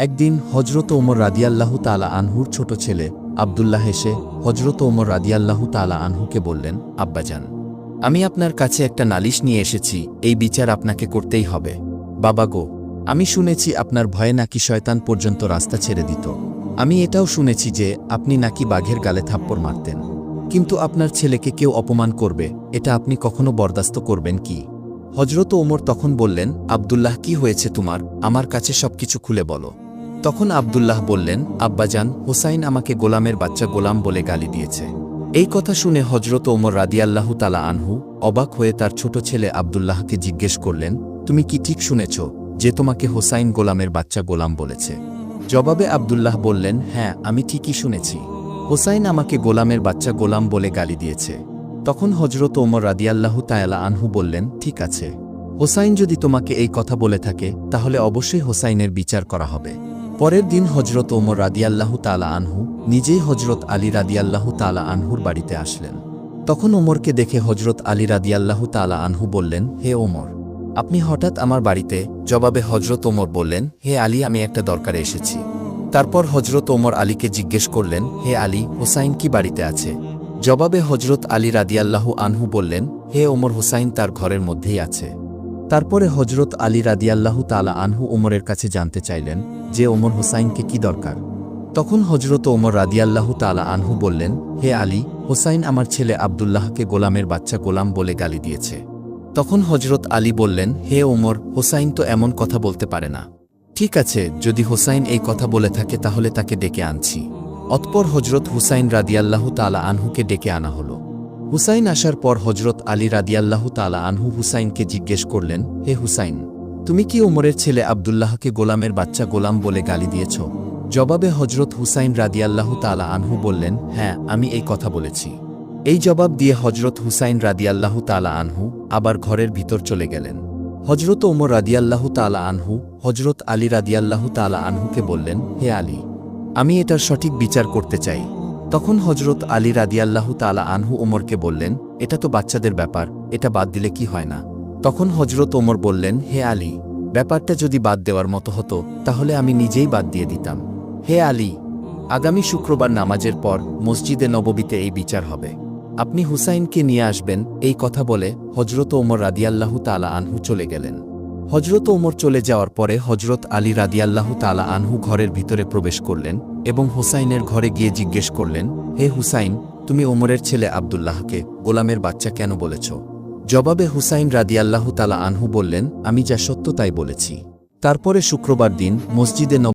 একদিন হজরত ওমর রাদিয়াল্লাহু তাআলা আনহুর ছোট ছেলে আব্দুল্লাহ এসে হজরত ওমর রাদিয়াল্লাহু তাআলা আনহুকে বললেন, আব্বাজান, আমি আপনার কাছে একটা নালিশ নিয়ে এসেছি, এই বিচার আপনাকে করতেই হবে। বাবা গো, আমি শুনেছি আপনার ভয়ে নাকি শয়তান পর্যন্ত রাস্তা ছেড়ে দিত। আমি এটাও শুনেছি যে আপনি নাকি বাঘের গালে থাপ্পড় মারতেন। কিন্তু আপনার ছেলেকে কেউ অপমান করবে, এটা আপনি কখনো বরদাস্ত করবেন কি? হজরত ওমর তখন বললেন, আব্দুল্লাহ, কি হয়েছে তোমার? আমার কাছে সবকিছু খুলে বলো। তখন আব্দুল্লাহ বললেন, আব্বাজান, হোসাইন আমাকে গোলামের বাচ্চা গোলাম বলে গালি দিয়েছে। এই কথা শুনে হজরত ওমর রাদিয়াল্লাহু তাআলা আনহু অবাক হয়ে তার ছোট ছেলে আব্দুল্লাহকে জিজ্ঞেস করলেন, তুমি কি ঠিক শুনেছ যে তোমাকে হোসাইন গোলামের বাচ্চা গোলাম বলেছে? জবাবে আব্দুল্লাহ বললেন, হ্যাঁ, আমি ঠিকই শুনেছি। হোসাইন আমাকে গোলামের বাচ্চা গোলাম বলে গালি দিয়েছে। তখন হজরত ওমর রাদিয়াল্লাহু তাআলা আনহু বললেন, ঠিক আছে, হোসাইন যদি তোমাকে এই কথা বলে থাকে তাহলে অবশ্যই হোসাইনের বিচার করা হবে। পরের দিন হজরত ওমর রাদিয়াল্লাহু তাআলা আনহু নিজেই হজরত আলী রাদিয়াল্লাহু তাআলা আনহুর বাড়িতে আসলেন। তখন ওমরকে দেখে হজরত আলী রাদিয়াল্লাহু তাআলা আনহু বললেন, হে ওমর, আপনি হঠাৎ আমার বাড়িতে? জবাবে হজরত ওমর বললেন, হে আলী, আমি একটা দরকারে এসেছি। তারপর হজরত ওমর আলীকে জিজ্ঞেস করলেন, হে আলী, হোসাইন কি বাড়িতে আছে? জবাবে হজরত আলী রাদিয়াল্লাহু আনহু বললেন, হে ওমর, হোসাইন তার ঘরের মধ্যেই আছে। তারপরে হজরত আলী রাদিয়াল্লাহু তাআলা আনহু ওমরের কাছে জানতে চাইলেন যে ওমর, হোসাইনকে কি দরকার? তখন হজরত ওমর রাদিয়াল্লাহু তাআলা আনহু বললেন, হে আলী, হোসাইন আমার ছেলে আব্দুল্লাহকে গোলামের বাচ্চা গোলাম বলে গালি দিয়েছে। তখন হজরত আলী বললেন, হে ওমর, হোসাইন তো এমন কথা বলতে পারে না। ঠিক আছে, যদি হোসাইন এই কথা বলে থাকে তাহলে তাকে ডেকে আনছি। অতঃপর হজরত হুসাইন রাদিয়াল্লাহু তাআলা আনহুকে ডেকে আনা হল। হুসাইন আসার পর হজরত আলী রাদিয়াল্লাহু তাআলা আনহু হুসাইনকে জিজ্ঞেস করলেন, হে হুসাইন, তুমি কি ওমরের ছেলে আব্দুল্লাহকে গোলামের বাচ্চা গোলাম বলে গালি দিয়েছ? জবাবে হজরত হুসাইন রাদিয়াল্লাহু তাআলা আনহু বললেন, হ্যাঁ, আমি এই কথা বলেছি। এই জবাব দিয়ে হজরত হুসাইন রাদিয়াল্লাহু তাআলা আনহু আবার ঘরের ভিতর চলে গেলেন। হজরত ওমর রাদিয়াল্লাহু তাআলা আনহু হজরত আলী রাদিয়াল্লাহু তাআলা আনহুকে বললেন, হে আলী, আমি এটার সঠিক বিচার করতে চাই। তখন হজরত আলী রাদিয়াল্লাহু তাআলা আনহু ওমরকে বললেন, এটা তো বাচ্চাদের ব্যাপার, এটা বাদ দিলে কি হয় না? তখন হজরত ওমর বললেন, হে আলী, ব্যাপারটা যদি বাদ দেওয়ার মতো হতো তাহলে আমি নিজেই বাদ দিয়ে দিতাম। হে আলী, আগামী শুক্রবার নামাজের পর মসজিদে নববীতে এই বিচার হবে। আপনি হুসাইনকে নিয়ে আসবেন। এই কথা বলে হজরত ওমর রাদিয়াল্লাহু তাআলা আনহু চলে গেলেন। হজরত ওমর চলে যাওয়ার পরে হজরত আলী রাদিয়াল্লাহু তাআলা আনহু ঘরের ভিতরে প্রবেশ করলেন এবং হুসাইনের ঘরে গিয়ে জিজ্ঞেস করলেন, হে হুসাইন, তুমি ওমরের ছেলে আব্দুল্লাহকে গোলামের বাচ্চা কেন বলেছ? জবাবে হুসাইন রাদিয়াল্লাহু তাআলা আনহু বললেন, আমি যা সত্য তাই বলেছি। তারপরে শুক্রবার দিন মসজিদে